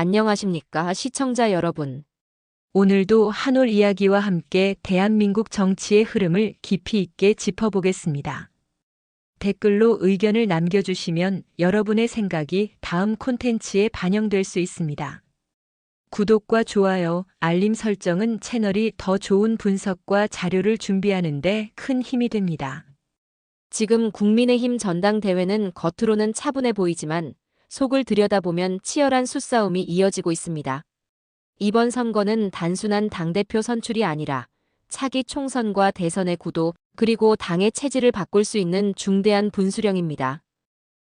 안녕하십니까, 시청자 여러분. 오늘도 한올 이야기와 함께 대한민국 정치의 흐름을 깊이 있게 짚어보겠습니다. 댓글로 의견을 남겨주시면 여러분의 생각이 다음 콘텐츠에 반영될 수 있습니다. 구독과 좋아요, 알림 설정은 채널이 더 좋은 분석과 자료를 준비하는 데 큰 힘이 됩니다. 지금 국민의힘 전당대회는 겉으로는 차분해 보이지만 속을 들여다보면 치열한 수싸움이 이어지고 있습니다. 이번 선거는 단순한 당대표 선출이 아니라 차기 총선과 대선의 구도, 그리고 당의 체질을 바꿀 수 있는 중대한 분수령입니다.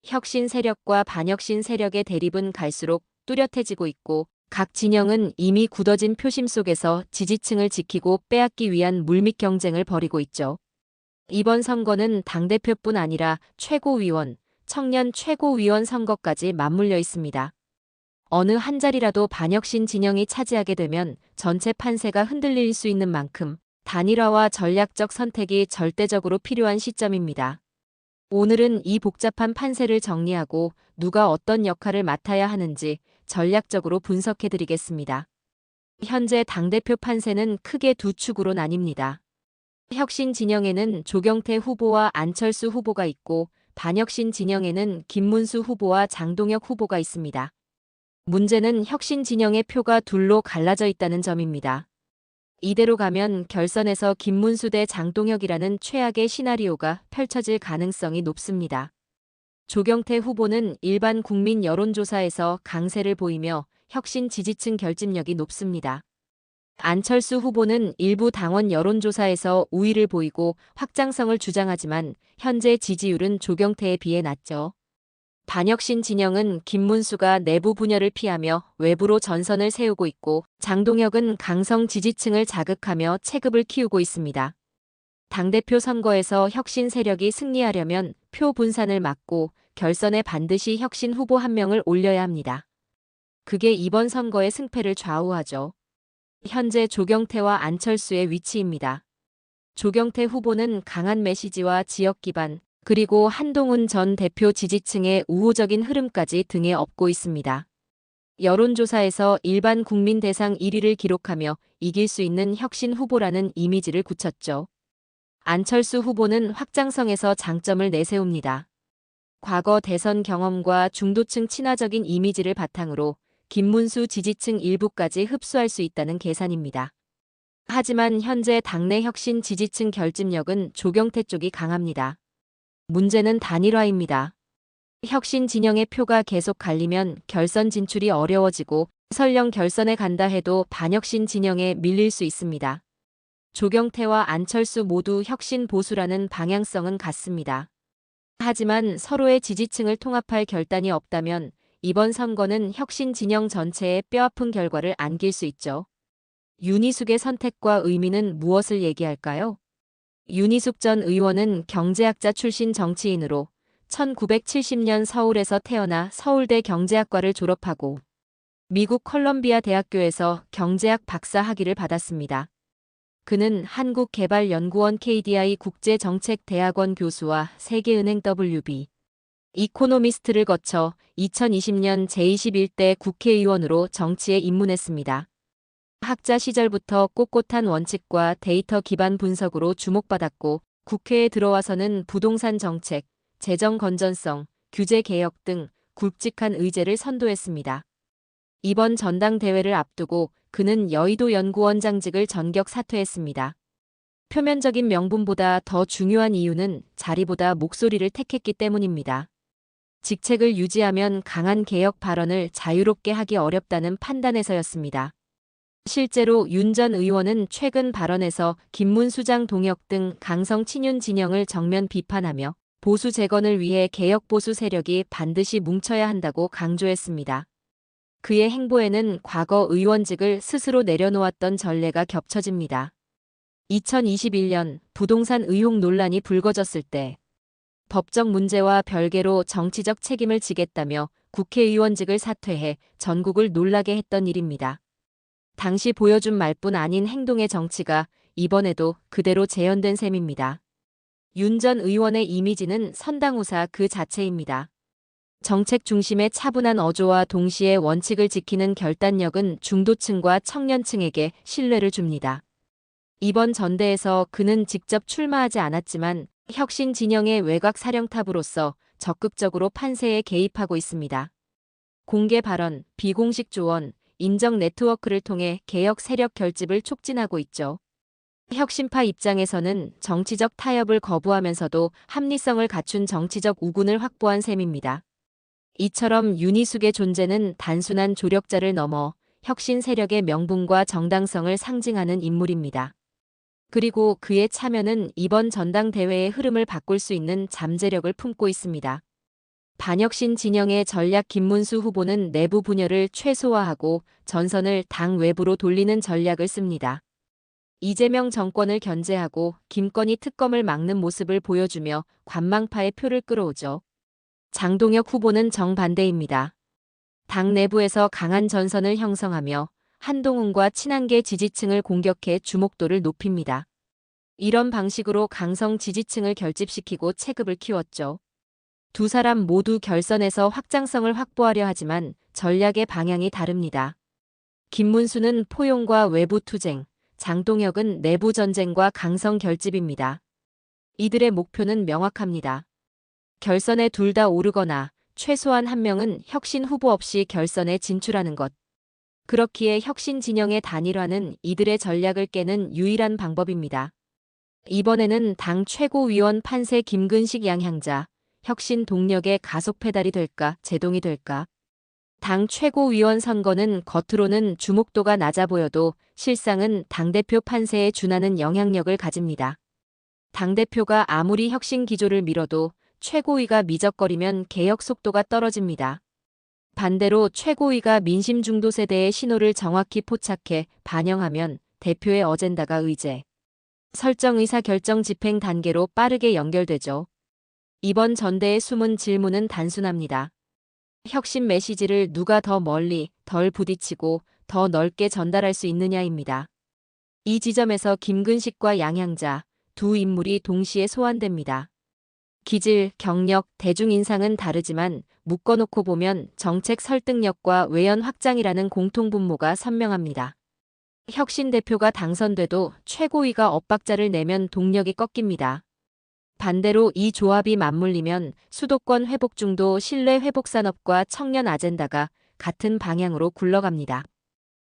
혁신 세력과 반혁신 세력의 대립은 갈수록 뚜렷해지고 있고, 각 진영은 이미 굳어진 표심 속에서 지지층을 지키고 빼앗기 위한 물밑 경쟁을 벌이고 있죠. 이번 선거는 당대표뿐 아니라 최고위원, 청년 최고위원 선거까지 맞물려 있습니다. 어느 한 자리라도 반혁신 진영이 차지하게 되면 전체 판세가 흔들릴 수 있는 만큼 단일화와 전략적 선택이 절대적으로 필요한 시점입니다. 오늘은 이 복잡한 판세를 정리하고 누가 어떤 역할을 맡아야 하는지 전략적으로 분석해드리겠습니다. 현재 당대표 판세는 크게 두 축으로 나뉩니다. 혁신 진영에는 조경태 후보와 안철수 후보가 있고, 반혁신 진영에는 김문수 후보와 장동혁 후보가 있습니다. 문제는 혁신 진영의 표가 둘로 갈라져 있다는 점입니다. 이대로 가면 결선에서 김문수 대 장동혁이라는 최악의 시나리오가 펼쳐질 가능성이 높습니다. 조경태 후보는 일반 국민 여론조사에서 강세를 보이며 혁신 지지층 결집력이 높습니다. 안철수 후보는 일부 당원 여론조사에서 우위를 보이고 확장성을 주장하지만 현재 지지율은 조경태에 비해 낮죠. 반혁신 진영은 김문수가 내부 분열을 피하며 외부로 전선을 세우고 있고, 장동혁은 강성 지지층을 자극하며 체급을 키우고 있습니다. 당대표 선거에서 혁신 세력이 승리하려면 표 분산을 막고 결선에 반드시 혁신 후보 한 명을 올려야 합니다. 그게 이번 선거의 승패를 좌우하죠. 현재 조경태와 안철수의 위치입니다. 조경태 후보는 강한 메시지와 지역 기반, 그리고 한동훈 전 대표 지지층의 우호적인 흐름까지 등에 업고 있습니다. 여론조사에서 일반 국민 대상 1위를 기록하며 이길 수 있는 혁신 후보라는 이미지를 굳혔죠. 안철수 후보는 확장성에서 장점을 내세웁니다. 과거 대선 경험과 중도층 친화적인 이미지를 바탕으로 김문수 지지층 일부까지 흡수할 수 있다는 계산입니다. 하지만 현재 당내 혁신 지지층 결집력은 조경태 쪽이 강합니다. 문제는 단일화입니다. 혁신 진영의 표가 계속 갈리면 결선 진출이 어려워지고, 설령 결선에 간다 해도 반혁신 진영에 밀릴 수 있습니다. 조경태와 안철수 모두 혁신 보수라는 방향성은 같습니다. 하지만 서로의 지지층을 통합할 결단이 없다면 이번 선거는 혁신 진영 전체에 뼈아픈 결과를 안길 수 있죠. 윤희숙의 선택과 의미는 무엇을 얘기할까요? 윤희숙 전 의원은 경제학자 출신 정치인으로 1970년 서울에서 태어나 서울대 경제학과를 졸업하고 미국 컬럼비아 대학교에서 경제학 박사 학위를 받았습니다. 그는 한국개발연구원 KDI 국제정책대학원 교수와 세계은행 WB 이코노미스트를 거쳐 2020년 제21대 국회의원으로 정치에 입문했습니다. 학자 시절부터 꼿꼿한 원칙과 데이터 기반 분석으로 주목받았고, 국회에 들어와서는 부동산 정책, 재정 건전성, 규제 개혁 등 굵직한 의제를 선도했습니다. 이번 전당대회를 앞두고 그는 여의도 연구원장직을 전격 사퇴했습니다. 표면적인 명분보다 더 중요한 이유는 자리보다 목소리를 택했기 때문입니다. 직책을 유지하면 강한 개혁 발언을 자유롭게 하기 어렵다는 판단에서였습니다. 실제로 윤 전 의원은 최근 발언에서 김문수 장동혁 등 강성 친윤 진영을 정면 비판하며 보수 재건을 위해 개혁 보수 세력이 반드시 뭉쳐야 한다고 강조했습니다. 그의 행보에는 과거 의원직을 스스로 내려놓았던 전례가 겹쳐집니다. 2021년 부동산 의혹 논란이 불거졌을 때 법적 문제와 별개로 정치적 책임을 지겠다며 국회의원직을 사퇴해 전국을 놀라게 했던 일입니다. 당시 보여준 말뿐 아닌 행동의 정치가 이번에도 그대로 재현된 셈입니다. 윤 전 의원의 이미지는 선당우사 그 자체입니다. 정책 중심의 차분한 어조와 동시에 원칙을 지키는 결단력은 중도층과 청년층에게 신뢰를 줍니다. 이번 전대에서 그는 직접 출마하지 않았지만 혁신 진영의 외곽 사령탑으로서 적극적으로 판세에 개입하고 있습니다. 공개 발언, 비공식 조언, 인정 네트워크를 통해 개혁 세력 결집을 촉진하고 있죠. 혁신파 입장에서는 정치적 타협을 거부하면서도 합리성을 갖춘 정치적 우군을 확보한 셈입니다. 이처럼 윤희숙의 존재는 단순한 조력자를 넘어 혁신 세력의 명분과 정당성을 상징하는 인물입니다. 그리고 그의 참여는 이번 전당대회의 흐름을 바꿀 수 있는 잠재력을 품고 있습니다. 반혁신 진영의 전략 김문수 후보는 내부 분열을 최소화하고 전선을 당 외부로 돌리는 전략을 씁니다. 이재명 정권을 견제하고 김건희 특검을 막는 모습을 보여주며 관망파의 표를 끌어오죠. 장동혁 후보는 정반대입니다. 당 내부에서 강한 전선을 형성하며 한동훈과 친한계 지지층을 공격해 주목도를 높입니다. 이런 방식으로 강성 지지층을 결집시키고 체급을 키웠죠. 두 사람 모두 결선에서 확장성을 확보하려 하지만 전략의 방향이 다릅니다. 김문수는 포용과 외부 투쟁, 장동혁은 내부 전쟁과 강성 결집입니다. 이들의 목표는 명확합니다. 결선에 둘 다 오르거나 최소한 한 명은 혁신 후보 없이 결선에 진출하는 것. 그렇기에 혁신 진영의 단일화는 이들의 전략을 깨는 유일한 방법입니다. 이번에는 당 최고위원 판세 김근식 양향자, 혁신 동력의 가속 페달이 될까, 제동이 될까? 당 최고위원 선거는 겉으로는 주목도가 낮아 보여도 실상은 당대표 판세에 준하는 영향력을 가집니다. 당대표가 아무리 혁신 기조를 밀어도 최고위가 미적거리면 개혁 속도가 떨어집니다. 반대로 최고위가 민심 중도 세대의 신호를 정확히 포착해 반영하면 대표의 어젠다가 의제, 설정 의사 결정 집행 단계로 빠르게 연결되죠. 이번 전대의 숨은 질문은 단순합니다. 혁신 메시지를 누가 더 멀리, 덜 부딪히고 더 넓게 전달할 수 있느냐입니다. 이 지점에서 김근식과 양향자 두 인물이 동시에 소환됩니다. 기질, 경력, 대중인상은 다르지만 묶어놓고 보면 정책 설득력과 외연 확장이라는 공통분모가 선명합니다. 혁신 대표가 당선돼도 최고위가 엇박자를 내면 동력이 꺾입니다. 반대로 이 조합이 맞물리면 수도권 회복 중도 신뢰 회복 산업과 청년 아젠다가 같은 방향으로 굴러갑니다.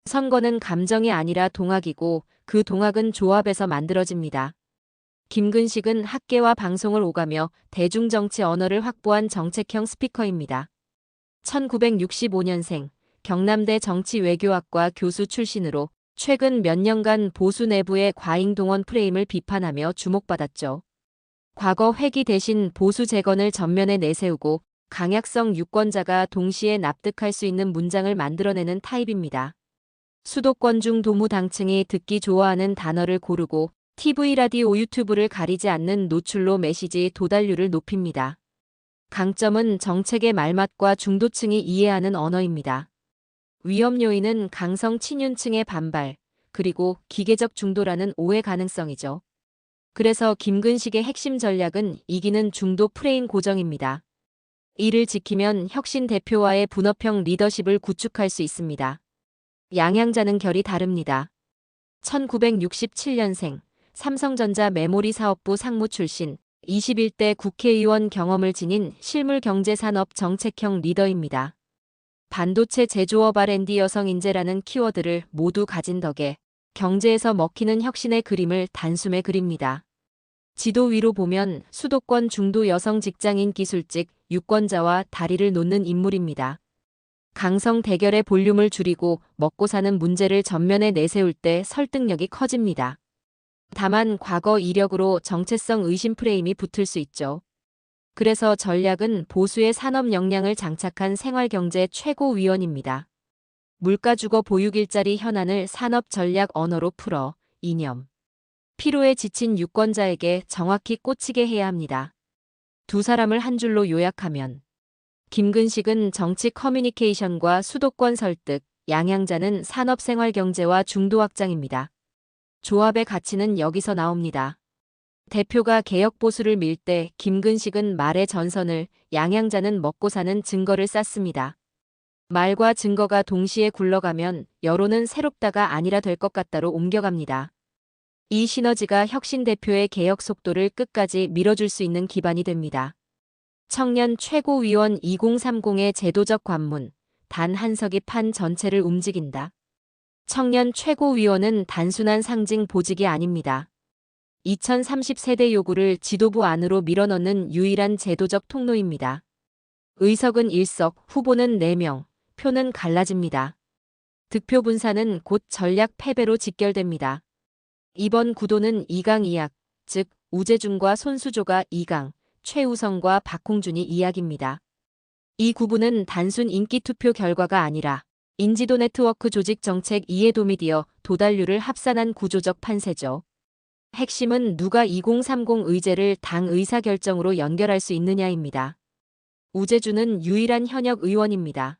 선거는 감정이 아니라 동학이고 그 동학은 조합에서 만들어집니다. 김근식은 학계와 방송을 오가며 대중정치 언어를 확보한 정책형 스피커입니다. 1965년생, 경남대 정치외교학과 교수 출신으로 최근 몇 년간 보수 내부의 과잉동원 프레임을 비판하며 주목받았죠. 과거 회기 대신 보수 재건을 전면에 내세우고 강약성 유권자가 동시에 납득할 수 있는 문장을 만들어내는 타입입니다. 수도권 중 도무당층이 듣기 좋아하는 단어를 고르고 TV, 라디오, 유튜브를 가리지 않는 노출로 메시지 도달률을 높입니다. 강점은 정책의 말맛과 중도층이 이해하는 언어입니다. 위험 요인은 강성 친윤층의 반발, 그리고 기계적 중도라는 오해 가능성이죠. 그래서 김근식의 핵심 전략은 이기는 중도 프레임 고정입니다. 이를 지키면 혁신 대표와의 분업형 리더십을 구축할 수 있습니다. 양향자는 결이 다릅니다. 1967년생, 삼성전자 메모리 사업부 상무 출신, 21대 국회의원 경험을 지닌 실물경제산업 정책형 리더입니다. 반도체 제조업 R&D 여성 인재라는 키워드를 모두 가진 덕에 경제에서 먹히는 혁신의 그림을 단숨에 그립니다. 지도 위로 보면 수도권 중도 여성 직장인 기술직 유권자와 다리를 놓는 인물입니다. 강성 대결의 볼륨을 줄이고 먹고 사는 문제를 전면에 내세울 때 설득력이 커집니다. 다만 과거 이력으로 정체성 의심 프레임이 붙을 수 있죠. 그래서 전략은 보수의 산업 역량을 장착한 생활경제 최고위원입니다. 물가주거 보육 일자리 현안을 산업 전략 언어로 풀어 이념, 피로에 지친 유권자에게 정확히 꽂히게 해야 합니다. 두 사람을 한 줄로 요약하면 김근식은 정치 커뮤니케이션과 수도권 설득, 양향자는 산업생활경제와 중도 확장입니다. 조합의 가치는 여기서 나옵니다. 대표가 개혁 보수를 밀 때 김근식은 말의 전선을, 양양자는 먹고 사는 증거를 쌓습니다. 말과 증거가 동시에 굴러가면 여론은 새롭다가 아니라 될 것 같다로 옮겨갑니다. 이 시너지가 혁신 대표의 개혁 속도를 끝까지 밀어줄 수 있는 기반이 됩니다. 청년 최고위원 2030의 제도적 관문, 단 한 석이 판 전체를 움직인다. 청년 최고위원은 단순한 상징 보직이 아닙니다. 2030 세대 요구를 지도부 안으로 밀어넣는 유일한 제도적 통로입니다. 의석은 1석, 후보는 4명, 표는 갈라집니다. 득표 분산은 곧 전략 패배로 직결됩니다. 이번 구도는 2강 2약, 즉 우재준과 손수조가 2강, 최우성과 박홍준이 이야기입니다. 이 구분은 단순 인기투표 결과가 아니라 인지도 네트워크 조직 정책 이해도 미디어 도달률을 합산한 구조적 판세죠. 핵심은 누가 2030 의제를 당 의사결정으로 연결할 수 있느냐입니다. 우재준은 유일한 현역 의원입니다.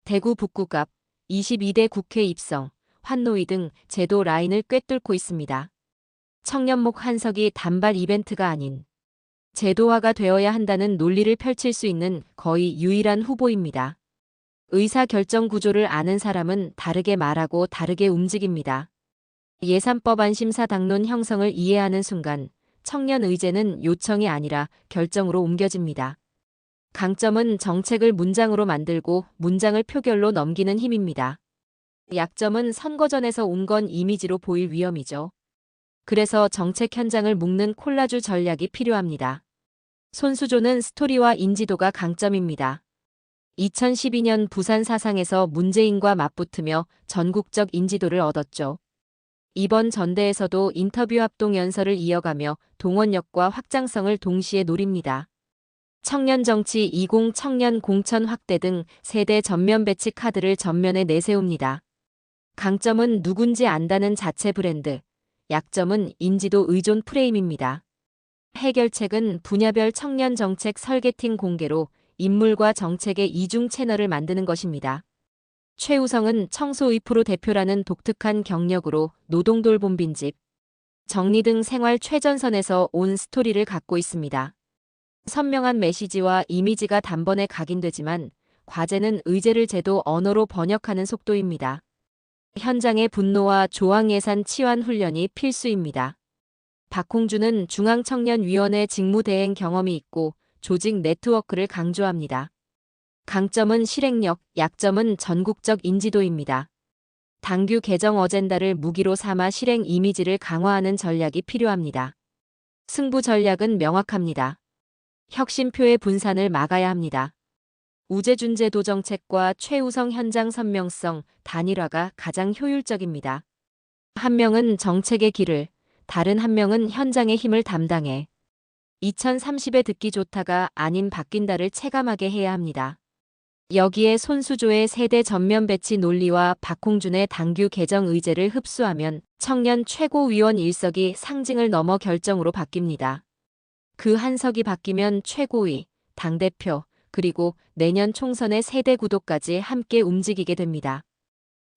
대구 북구갑, 22대 국회 입성, 환노위 등 제도 라인을 꿰뚫고 있습니다. 청년목 한석이 단발 이벤트가 아닌 제도화가 되어야 한다는 논리를 펼칠 수 있는 거의 유일한 후보입니다. 의사결정 구조를 아는 사람은 다르게 말하고 다르게 움직입니다. 예산법 안심사 당론 형성을 이해하는 순간 청년 의제는 요청이 아니라 결정으로 옮겨집니다. 강점은 정책을 문장으로 만들고 문장을 표결로 넘기는 힘입니다. 약점은 선거전에서 온 건 이미지로 보일 위험이죠. 그래서 정책 현장을 묶는 콜라주 전략이 필요합니다. 손수조는 스토리와 인지도가 강점입니다. 2012년 부산 사상에서 문재인과 맞붙으며 전국적 인지도를 얻었죠. 이번 전대에서도 인터뷰 합동 연설을 이어가며 동원력과 확장성을 동시에 노립니다. 청년 정치 20 청년 공천 확대 등 세대 전면 배치 카드를 전면에 내세웁니다. 강점은 누군지 안다는 자체 브랜드, 약점은 인지도 의존 프레임입니다. 해결책은 분야별 청년 정책 설계팀 공개로 인물과 정책의 이중 채널을 만드는 것입니다. 최우성은 청소의 프로 대표라는 독특한 경력으로 노동돌봄 빈집, 정리 등 생활 최전선에서 온 스토리를 갖고 있습니다. 선명한 메시지와 이미지가 단번에 각인되지만 과제는 의제를 제도 언어로 번역하는 속도입니다. 현장의 분노와 조항 예산 치환 훈련이 필수입니다. 박홍준은 중앙청년위원회 직무대행 경험이 있고 조직 네트워크를 강조합니다. 강점은 실행력, 약점은 전국적 인지도입니다. 당규 개정 어젠다를 무기로 삼아 실행 이미지를 강화하는 전략이 필요합니다. 승부 전략은 명확합니다. 혁신표의 분산을 막아야 합니다. 우재준 제도 정책과 최우성 현장 선명성, 단일화가 가장 효율적입니다. 한 명은 정책의 길을, 다른 한 명은 현장의 힘을 담당해 2030에 듣기 좋다가 아닌 바뀐다를 체감하게 해야 합니다. 여기에 손수조의 세대 전면 배치 논리와 박홍준의 당규 개정 의제를 흡수하면 청년 최고위원 일석이 상징을 넘어 결정으로 바뀝니다. 그 한 석이 바뀌면 최고위, 당대표, 그리고 내년 총선의 세대 구도까지 함께 움직이게 됩니다.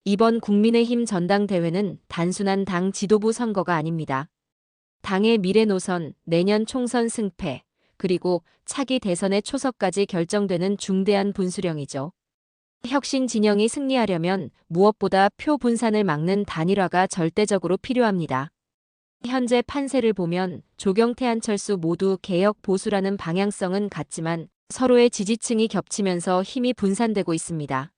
이번 국민의힘 전당대회는 단순한 당 지도부 선거가 아닙니다. 당의 미래 노선, 내년 총선 승패, 그리고 차기 대선의 초석까지 결정되는 중대한 분수령이죠. 혁신 진영이 승리하려면 무엇보다 표 분산을 막는 단일화가 절대적으로 필요합니다. 현재 판세를 보면 조경태 안철수 모두 개혁 보수라는 방향성은 같지만 서로의 지지층이 겹치면서 힘이 분산되고 있습니다.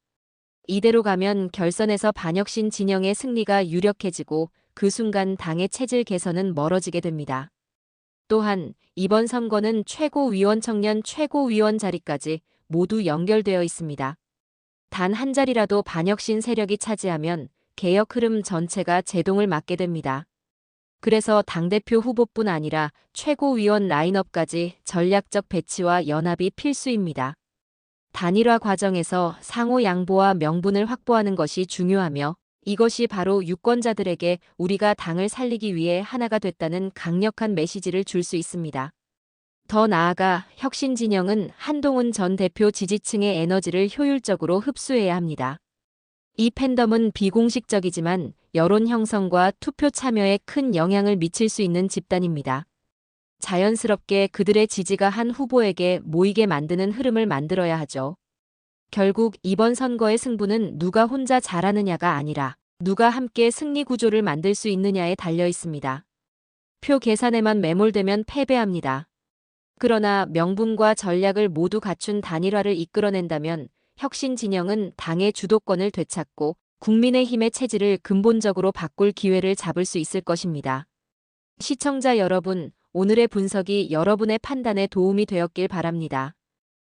이대로 가면 결선에서 반혁신 진영의 승리가 유력해지고 그 순간 당의 체질 개선은 멀어지게 됩니다. 또한 이번 선거는 최고위원 청년 최고위원 자리까지 모두 연결되어 있습니다. 단 한 자리라도 반혁신 세력이 차지하면 개혁 흐름 전체가 제동을 맞게 됩니다. 그래서 당대표 후보뿐 아니라 최고위원 라인업까지 전략적 배치와 연합이 필수입니다. 단일화 과정에서 상호 양보와 명분을 확보하는 것이 중요하며 이것이 바로 유권자들에게 우리가 당을 살리기 위해 하나가 됐다는 강력한 메시지를 줄 수 있습니다. 더 나아가 혁신 진영은 한동훈 전 대표 지지층의 에너지를 효율적으로 흡수해야 합니다. 이 팬덤은 비공식적이지만 여론 형성과 투표 참여에 큰 영향을 미칠 수 있는 집단입니다. 자연스럽게 그들의 지지가 한 후보에게 모이게 만드는 흐름을 만들어야 하죠. 결국 이번 선거의 승부는 누가 혼자 잘하느냐가 아니라 누가 함께 승리 구조를 만들 수 있느냐에 달려 있습니다. 표 계산에만 매몰되면 패배합니다. 그러나 명분과 전략을 모두 갖춘 단일화를 이끌어낸다면 혁신 진영은 당의 주도권을 되찾고 국민의힘의 체질을 근본적으로 바꿀 기회를 잡을 수 있을 것입니다. 시청자 여러분, 오늘의 분석이 여러분의 판단에 도움이 되었길 바랍니다.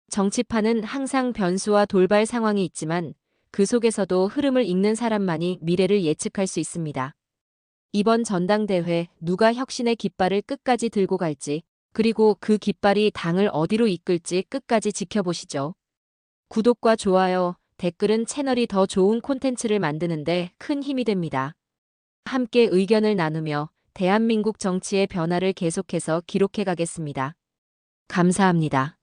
정치판은 항상 변수와 돌발 상황이 있지만 그 속에서도 흐름을 읽는 사람만이 미래를 예측할 수 있습니다. 이번 전당대회 누가 혁신의 깃발을 끝까지 들고 갈지, 그리고 그 깃발이 당을 어디로 이끌지 끝까지 지켜보시죠. 구독과 좋아요, 댓글은 채널이 더 좋은 콘텐츠를 만드는데 큰 힘이 됩니다. 함께 의견을 나누며 대한민국 정치의 변화를 계속해서 기록해 가겠습니다. 감사합니다.